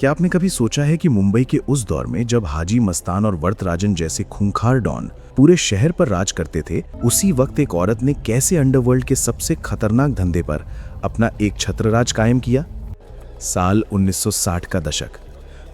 क्या आपने कभी सोचा है कि मुंबई के उस दौर में जब हाजी मस्तान और वरदराजन जैसे खूंखार डॉन पूरे शहर पर राज करते थे, उसी वक्त एक औरत ने कैसे अंडरवर्ल्ड के सबसे खतरनाक धंधे पर अपना एक छत्रराज कायम किया? साल 1960 का दशक,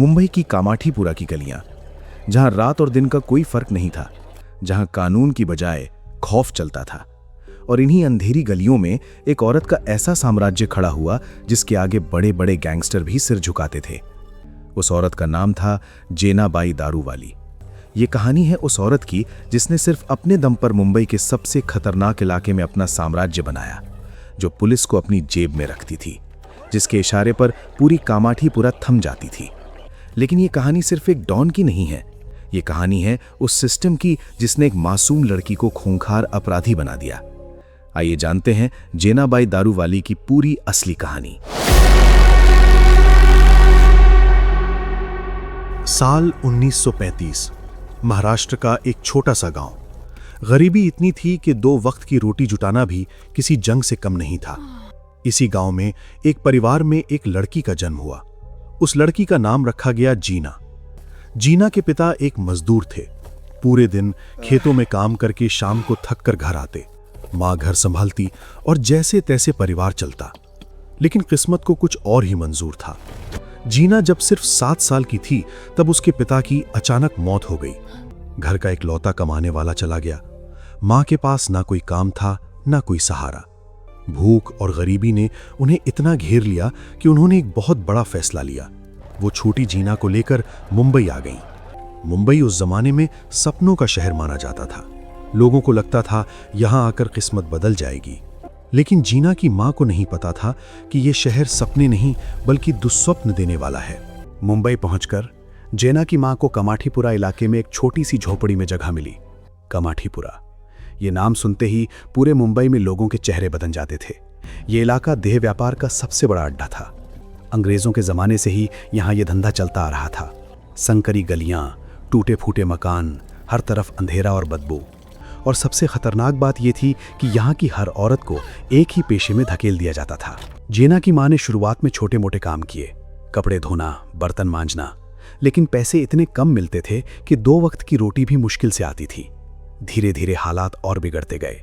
मुंबई की कामाठीपुरा की गलियां, जहां रात और दिन का कोई फर्क नहीं था, जहां कानून की बजाय खौफ चलता था। और इन्हीं अंधेरी गलियों में एक औरत का ऐसा साम्राज्य खड़ा हुआ जिसके आगे बड़े बड़े गैंगस्टर भी सिर झुकाते थे। उस औरत का नाम था जेनाबाई दारूवाली। ये कहानी है उस औरत की जिसने सिर्फ अपने दम पर मुंबई के सबसे खतरनाक इलाके में अपना साम्राज्य बनाया, जो पुलिस को अपनी जेब में रखती थी, जिसके इशारे पर पूरी कामाठीपुरा थम जाती थी। लेकिन ये कहानी सिर्फ एक डॉन की नहीं है, ये कहानी है उस सिस्टम की जिसने एक मासूम लड़की को खूंखार अपराधी बना दिया। आइए जानते हैं जेनाबाई दारूवाली की पूरी असली कहानी। साल 1935, महाराष्ट्र का एक छोटा सा गांव। गरीबी इतनी थी कि 2 वक्त की रोटी जुटाना भी किसी जंग से कम नहीं था। इसी गांव में एक परिवार में एक लड़की का जन्म हुआ। उस लड़की का नाम रखा गया जीना। जीना के पिता एक मजदूर थे। पूरे दिन खेतों में काम करके शाम को थक कर घर आते। माँ घर संभालती और जैसे तैसे परिवार चलता। लेकिन किस्मत को कुछ और ही मंजूर था। जीना जब सिर्फ 7 साल की थी तब उसके पिता की अचानक मौत हो गई। घर का इकलौता कमाने वाला चला गया। माँ के पास ना कोई काम था, ना कोई सहारा। भूख और गरीबी ने उन्हें इतना घेर लिया कि उन्होंने एक बहुत बड़ा फैसला लिया। वो छोटी जीना को लेकर मुंबई आ गई। मुंबई उस जमाने में सपनों का शहर माना जाता था। लोगों को लगता था यहां आकर किस्मत बदल जाएगी। लेकिन जीना की मां को नहीं पता था कि यह शहर सपने नहीं बल्कि दुस्वप्न देने वाला है। मुंबई पहुंचकर जेना की मां को कामाठीपुरा इलाके में एक छोटी सी झोपड़ी में जगह मिली। कामाठीपुरा, ये नाम सुनते ही पूरे मुंबई में लोगों के चेहरे बदल जाते थे। ये इलाका देह व्यापार का सबसे बड़ा अड्डा था। अंग्रेजों के जमाने से ही यहाँ ये धंधा चलता आ रहा था। संकरी गलियां, टूटे फूटे मकान, हर तरफ अंधेरा और बदबू। और सबसे खतरनाक बात यह थी कि यहाँ की हर औरत को एक ही पेशे में धकेल दिया जाता था। जेना की माँ ने शुरुआत में छोटे मोटे काम किए, कपड़े धोना, बर्तन मांजना, लेकिन पैसे इतने कम मिलते थे कि 2 वक्त की रोटी भी मुश्किल से आती थी। धीरे धीरे हालात और बिगड़ते गए।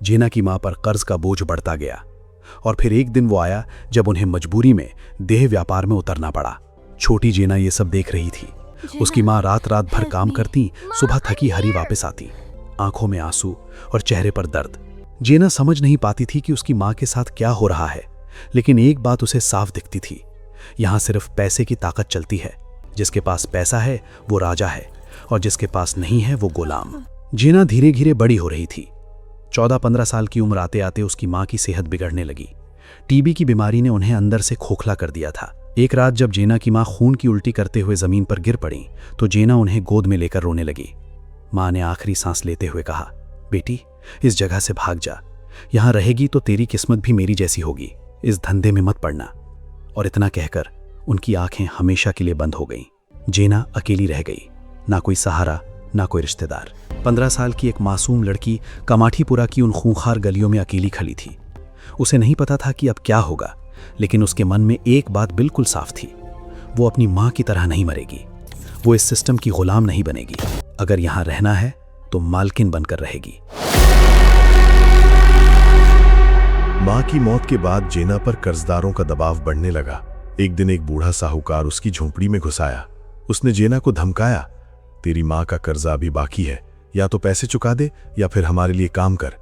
जेना की माँ पर कर्ज का बोझ बढ़ता गया। और फिर एक दिन वो आया जब उन्हें मजबूरी में देह व्यापार में उतरना पड़ा। छोटी जेना ये सब देख रही थी। उसकी माँ रात रात भर काम करती, सुबह थकी हारी वापस आती, आंखों में आंसू और चेहरे पर दर्द। जेना समझ नहीं पाती थी कि उसकी माँ के साथ क्या हो रहा है, लेकिन एक बात उसे साफ दिखती थी, यहाँ सिर्फ पैसे की ताकत चलती है। जिसके पास पैसा है वो राजा है और जिसके पास नहीं है वो गुलाम। जेना धीरे धीरे बड़ी हो रही थी। 14-15 साल की उम्र आते आते उसकी माँ की सेहत बिगड़ने लगी। टीबी की बीमारी ने उन्हें अंदर से खोखला कर दिया था। एक रात जब जेना की माँ खून की उल्टी करते हुए जमीन पर गिर पड़ी तो जेना उन्हें गोद में लेकर रोने लगी। माँ ने आखिरी सांस लेते हुए कहा, बेटी, इस जगह से भाग जा। यहाँ रहेगी तो तेरी किस्मत भी मेरी जैसी होगी। इस धंधे में मत पड़ना। और इतना कहकर उनकी आंखें हमेशा के लिए बंद हो गईं। जेना अकेली रह गई, ना कोई सहारा, ना कोई रिश्तेदार। 15 साल की एक मासूम लड़की कामाठीपुरा की उन खूंखार गलियों में अकेली खड़ी थी। उसे नहीं पता था कि अब क्या होगा, लेकिन उसके मन में एक बात बिल्कुल साफ थी, वो अपनी माँ की तरह नहीं मरेगी। वो इस सिस्टम की गुलाम नहीं बनेगी। अगर यहाँ रहना है तो मालकिन बनकर रहेगी। माँ की मौत के बाद जेना पर कर्जदारों का दबाव बढ़ने लगा। एक दिन एक बूढ़ा साहूकार उसकी झोंपड़ी में घुस आया। उसने जेना को धमकाया, तेरी माँ का कर्जा अभी बाकी है, या तो पैसे चुका दे या फिर हमारे लिए काम कर।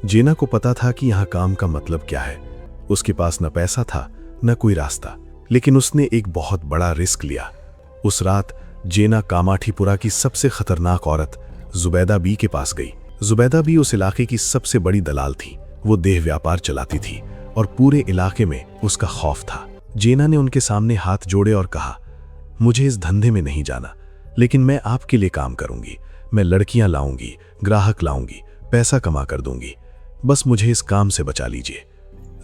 जेना को पता था कि यहाँ काम का मतलब क्या है। उसके पास न पैसा था न कोई रास्ता, लेकिन उसने एक बहुत बड़ा रिस्क लिया। उस रात जेना कामाठीपुरा की सबसे खतरनाक औरत जुबैदा बी के पास गई। जुबैदा बी उस इलाके की सबसे बड़ी दलाल थी। वो देह व्यापार चलाती थी और पूरे इलाके में उसका खौफ था। जेना ने उनके सामने हाथ जोड़े और कहा, मुझे इस धंधे में नहीं जाना, लेकिन मैं आपके लिए काम करूंगी। मैं लड़कियां लाऊंगी, ग्राहक लाऊंगी, पैसा कमा कर दूंगी। बस मुझे इस काम से बचा लीजिए।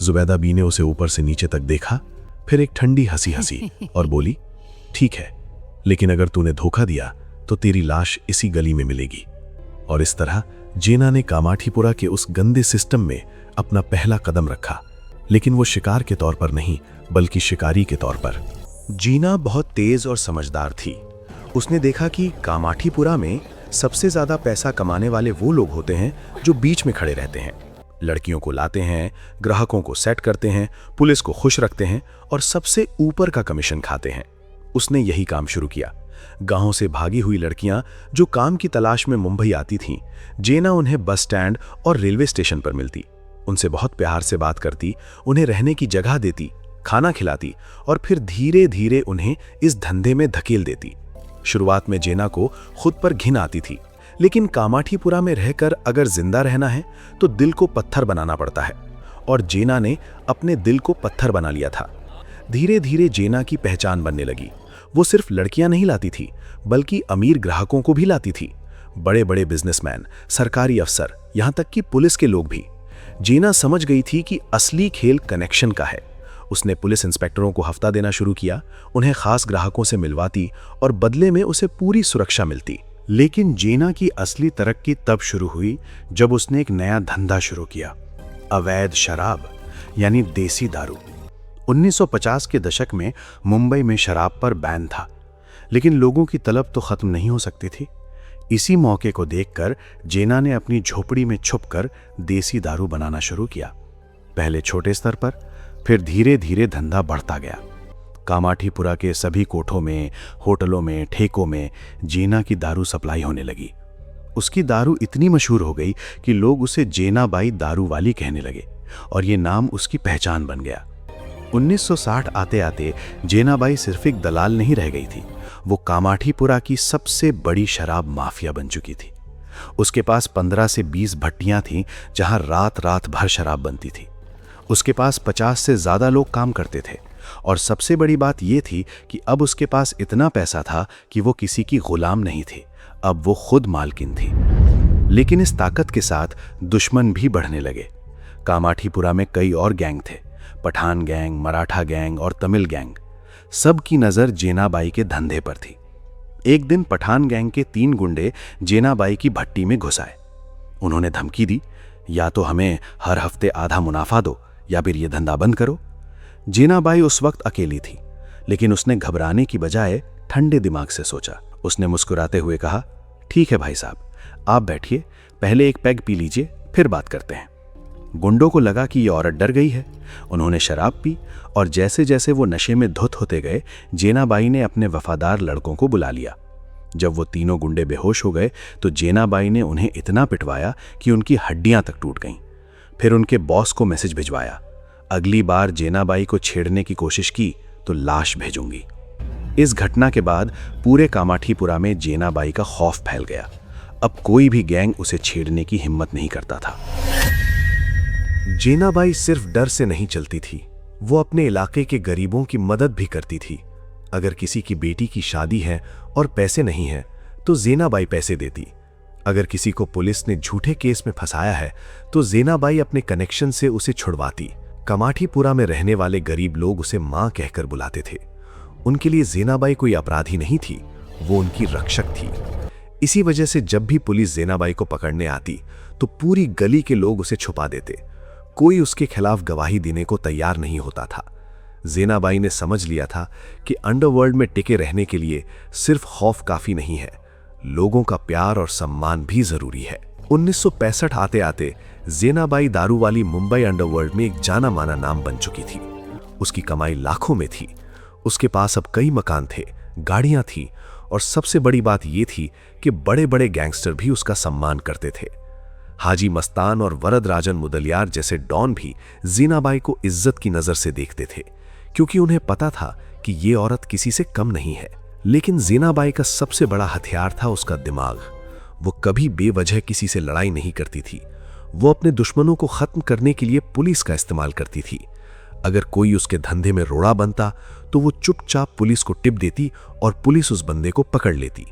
जुबैदा बी ने उसे ऊपर से नीचे तक देखा, फिर एक ठंडी हंसी हंसी और बोली, ठीक है, लेकिन अगर तूने धोखा दिया तो तेरी लाश इसी गली में मिलेगी। और इस तरह जेना ने कामाठीपुरा के उस गंदे सिस्टम में अपना पहला कदम रखा, लेकिन वो शिकार के तौर पर नहीं बल्कि शिकारी के तौर पर। जीना बहुत तेज और समझदार थी। उसने देखा कि कामाठीपुरा में सबसे ज्यादा पैसा कमाने वाले वो लोग होते हैं जो बीच में खड़े रहते हैं, लड़कियों को लाते हैं, ग्राहकों को सेट करते हैं, पुलिस को खुश रखते हैं और सबसे ऊपर का कमीशन खाते हैं। उसने यही काम शुरू किया। गांव से भागी हुई लड़कियां जो काम की तलाश में मुंबई आती थीं, जेना उन्हें बस स्टैंड और रेलवे स्टेशन पर मिलती, उनसे बहुत प्यार से बात करती, उन्हें रहने की जगह देती, खाना खिलाती और फिर धीरे धीरे उन्हें इस धंधे में धकेल देती। शुरुआत में जेना को खुद पर घिन आती थी, लेकिन कामाठीपुरा में रहकर अगर जिंदा रहना है तो दिल को पत्थर बनाना पड़ता है, और जेना ने अपने दिल को पत्थर बना लिया था। धीरे धीरे जेना की पहचान बनने लगी। वो सिर्फ लड़कियां नहीं लाती थी, बल्कि अमीर ग्राहकों को भी लाती थी, बड़े बड़े बिजनेसमैन, सरकारी अफसर, यहां तक कि पुलिस के लोग भी। जेना समझ गई थी कि असली खेल कनेक्शन का है। उसने पुलिस इंस्पेक्टरों को हफ्ता देना शुरू किया, उन्हें खास ग्राहकों से मिलवाती और बदले में उसे पूरी सुरक्षा मिलती। लेकिन जेना की असली तरक्की तब शुरू हुई जब उसने एक नया धंधा शुरू किया, अवैध शराब यानी देसी दारू। 1950 के दशक में मुंबई में शराब पर बैन था, लेकिन लोगों की तलब तो खत्म नहीं हो सकती थी। इसी मौके को देखकर जेना ने अपनी झोपड़ी में छुपकर देसी दारू बनाना शुरू किया। पहले छोटे स्तर पर, फिर धीरे धीरे धंधा बढ़ता गया। कामाठीपुरा के सभी कोठों में, होटलों में, ठेकों में जेना की दारू सप्लाई होने लगी। उसकी दारू इतनी मशहूर हो गई कि लोग उसे जेना बाई दारू वाली कहने लगे और ये नाम उसकी पहचान बन गया। 1960 आते आते जेना बाई सिर्फ एक दलाल नहीं रह गई थी, वो कामाठीपुरा की सबसे बड़ी शराब माफिया बन चुकी थी। उसके पास 15 से 20 भट्टियां थीं जहां रात रात भर शराब बनती थी। उसके पास 50 से ज्यादा लोग काम करते थे, और सबसे बड़ी बात यह थी कि अब उसके पास इतना पैसा था कि वो किसी की गुलाम नहीं थी, अब वो खुद मालकिन थी। लेकिन इस ताकत के साथ दुश्मन भी बढ़ने लगे। कामाठीपुरा में कई और गैंग थे, पठान गैंग, मराठा गैंग और तमिल गैंग। सब की नजर जेनाबाई के धंधे पर थी। एक दिन पठान गैंग के 3 गुंडे जेनाबाई की भट्टी में घुस आए। उन्होंने धमकी दी, या तो हमें हर हफ्ते आधा मुनाफा दो या फिर ये धंधा बंद करो। जेनाबाई उस वक्त अकेली थी, लेकिन उसने घबराने की बजाय ठंडे दिमाग से सोचा। उसने मुस्कुराते हुए कहा, ठीक है भाई साहब, आप बैठिए, पहले एक पैग पी लीजिए, फिर बात करते हैं। गुंडों को लगा कि ये औरत डर गई है। उन्होंने शराब पी और जैसे जैसे वो नशे में धुत होते गए, जेनाबाई ने अपने वफादार लड़कों को बुला लिया। जब वो तीनों गुंडे बेहोश हो गए तो जेनाबाई ने उन्हें इतना पिटवाया कि उनकी हड्डियां तक टूट गईं। फिर उनके बॉस को मैसेज भिजवाया, अगली बार जेनाबाई को छेड़ने की कोशिश की तो लाश भेजूंगी। इस घटना के बाद पूरे कामाठीपुरा में जेनाबाई का खौफ फैल गया। अब कोई भी गैंग उसे छेड़ने की हिम्मत नहीं करता था। जेनाबाई सिर्फ डर से नहीं चलती थी, वो अपने इलाके के गरीबों की मदद भी करती थी। अगर किसी की बेटी की शादी है और पैसे नहीं है तो जेनाबाई पैसे देती। अगर किसी को पुलिस ने झूठे केस में फंसाया है तो जेनाबाई अपने कनेक्शन से उसे छुड़वाती। कामाठीपुरा में रहने वाले गरीब लोग उसे मां कहकर बुलाते थे। उनके लिए जेनाबाई कोई अपराधी नहीं थी, वो उनकी रक्षक थी। इसी वजह से जब भी पुलिस जेनाबाई को पकड़ने आती तो पूरी गली के लोग उसे छुपा देते। कोई उसके खिलाफ गवाही देने को तैयार नहीं होता था। जेनाबाई ने समझ लिया था कि अंडरवर्ल्ड में टिके रहने के लिए सिर्फ खौफ काफी नहीं है, लोगों का प्यार और सम्मान भी जरूरी है। 1965 आते आते जेनाबाई दारू वाली मुंबई अंडरवर्ल्ड में एक जाना माना नाम बन चुकी थी। उसकी कमाई लाखों में थी। उसके पास अब कई मकान थे, गाड़ियां थी, और सबसे बड़ी बात यह थी कि बड़े बड़े गैंगस्टर भी उसका सम्मान करते थे। हाजी मस्तान और वरदराजन मुदलियार जैसे डॉन भी जेनाबाई को इज्जत की नजर से देखते थे, क्योंकि उन्हें पता था कि ये औरत किसी से कम नहीं है। लेकिन जेनाबाई का सबसे बड़ा हथियार था उसका दिमाग। वो कभी बेवजह किसी से लड़ाई नहीं करती थी। वो अपने दुश्मनों को खत्म करने के लिए पुलिस का इस्तेमाल करती थी। अगर कोई उसके धंधे में रोड़ा बनता तो वो चुपचाप पुलिस को टिप देती और पुलिस उस बंदे को पकड़ लेती।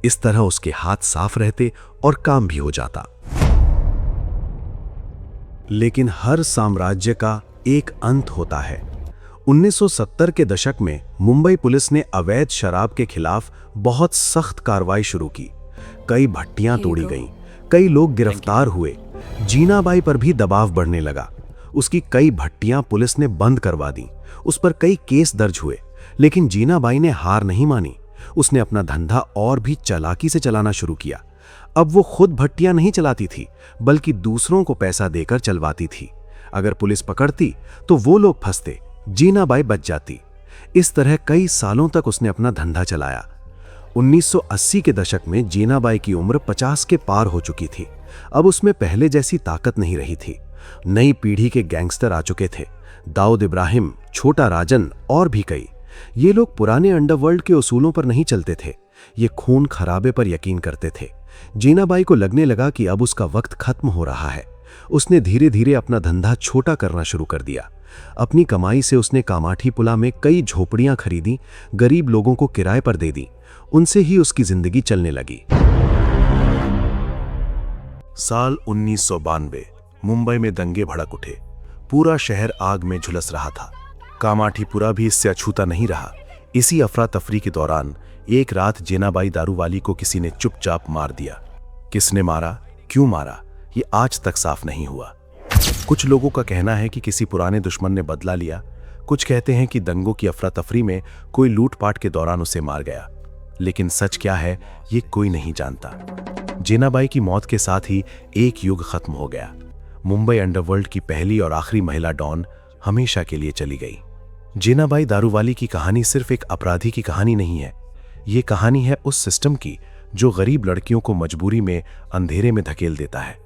इस तरह उसके हाथ साफ रहते और काम भी हो जाता। लेकिन हर साम्राज्य का एक अंत होता है। 1970 के दशक में मुंबई पुलिस ने अवैध शराब के खिलाफ बहुत सख्त कार्रवाई शुरू की। कई भट्टियां तोड़ी गईं, कई लोग गिरफ्तार हुए। जीनाबाई पर भी दबाव बढ़ने लगा। उसकी कई भट्टियां पुलिस ने बंद करवा दी, उस पर कई केस दर्ज हुए। लेकिन जीनाबाई ने हार नहीं मानी। उसने अपना धंधा और भी चालाकी से चलाना शुरू किया। अब वो खुद भट्टियां नहीं चलाती थी, बल्कि दूसरों को पैसा देकर चलवाती थी। अगर पुलिस पकड़ती तो वो लोग फंसते, जीनाबाई बच जाती। इस तरह कई सालों तक उसने अपना धंधा चलाया। 1980 के दशक में जीनाबाई की उम्र 50 के पार हो चुकी थी। अब उसमें पहले जैसी ताकत नहीं रही थी। नई पीढ़ी के गैंगस्टर आ चुके थे, दाऊद इब्राहिम, छोटा राजन और भी कई। ये लोग पुराने अंडरवर्ल्ड के उसूलों पर नहीं चलते थे, ये खून खराबे पर यकीन करते थे। जीनाबाई को लगने लगा कि अब उसका वक्त खत्म हो रहा है। उसने धीरे धीरे अपना धंधा छोटा करना शुरू कर दिया। अपनी कमाई से उसने कामाठी पुला में कई झोपड़ियां खरीदी, गरीब लोगों को किराए पर दे दी। उनसे ही उसकी जिंदगी चलने लगी। साल 1992 मुंबई में दंगे भड़क उठे। पूरा शहर आग में झुलस रहा था। कामाठीपुरा भी इससे अछूता नहीं रहा। इसी अफरा तफरी के दौरान एक रात जीनाबाई दारूवाली को किसी ने चुपचाप मार दिया। किसने मारा, क्यों मारा, ये आज तक साफ नहीं हुआ। कुछ लोगों का कहना है कि किसी पुराने दुश्मन ने बदला लिया। कुछ कहते हैं कि दंगों की अफरा तफरी में कोई लूटपाट के दौरान उसे मार गया। लेकिन सच क्या है, ये कोई नहीं जानता। जीनाबाई की मौत के साथ ही एक युग खत्म हो गया। मुंबई अंडरवर्ल्ड की पहली और आखिरी महिला डॉन हमेशा के लिए चली गई। जीनाबाई दारूवाली की कहानी सिर्फ एक अपराधी की कहानी नहीं है। ये कहानी है उस सिस्टम की जो गरीब लड़कियों को मजबूरी में अंधेरे में धकेल देता है।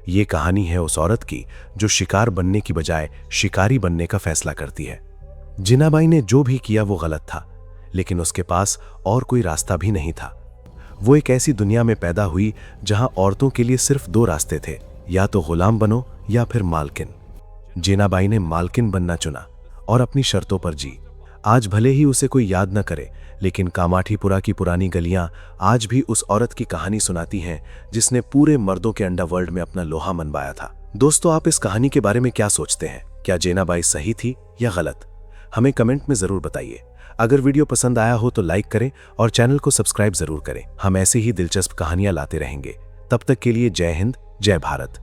ये कहानी है उस औरत की जो शिकार बनने की बजाय शिकारी बनने का फैसला करती है। जीनाबाई ने जो भी किया वो गलत था, लेकिन उसके पास और कोई रास्ता भी नहीं था। वो एक ऐसी दुनिया में पैदा हुई जहां औरतों के लिए सिर्फ दो रास्ते थे, या तो गुलाम बनो या फिर मालकिन। जीनाबाई ने मालकिन बनना चुना और अपनी शर्तों पर जी। आज भले ही उसे कोई याद न करे, लेकिन कामाठीपुरा की पुरानी गलियां आज भी उस औरत की कहानी सुनाती हैं जिसने पूरे मर्दों के अंडरवर्ल्ड में अपना लोहा मनवाया था। दोस्तों, आप इस कहानी के बारे में क्या सोचते हैं? क्या जीनाबाई सही थी या गलत? हमें कमेंट में जरूर बताइए। अगर वीडियो पसंद आया हो तो लाइक करें और चैनल को सब्सक्राइब जरूर करें। हम ऐसे ही दिलचस्प कहानियां लाते रहेंगे। तब तक के लिए जय हिंद, जय भारत।